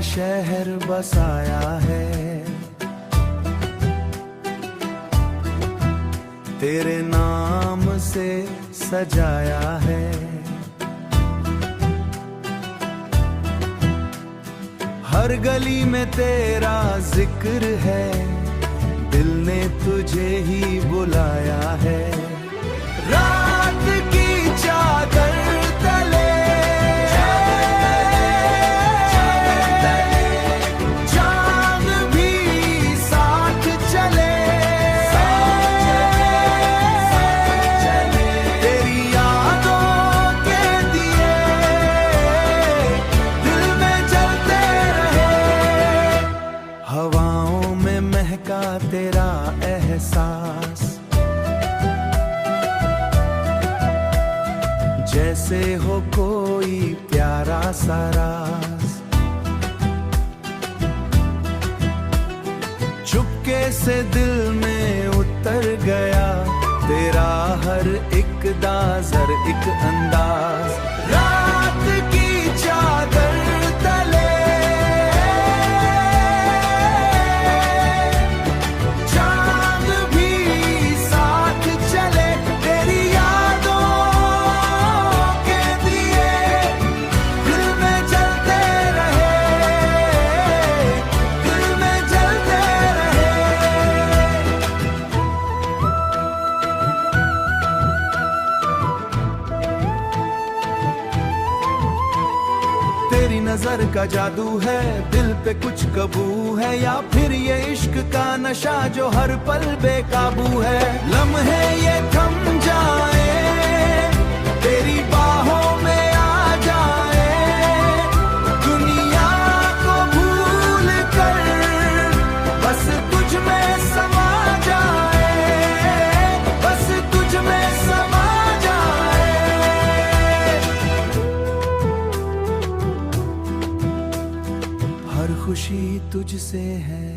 शहर बसाया है, तेरे नाम से सजाया है। हर गली में तेरा जिक्र है, दिल ने तुझे ही बुलाया है। रात की चादर तले चांद भी साथ चले, तेरी यादों के दिए दिल में जलते रहे। हवाओं में महका तेरा एहसास, जैसे हो कोई प्यारा सा राज। चुपके से दिल में उतर गया तेरा हर एक दाज़र एक अंदाज। रात की चादर तले चांद भी साथ चले, तेरी यादों के दिए दिल में जलते रहे, दिल में जलते रहे। तेरी नजर का जादू है, दिल पे कुछ कबू है, या फिर ये इश्क का नशा जो हर पल बेकाबू है। लम्हे ये थम जाए, तेरी बाहों में आ जाए, दुनिया को भूल कर बस तुझ में समा जाए, बस तुझ में समा जाए। हर खुशी तुझसे है,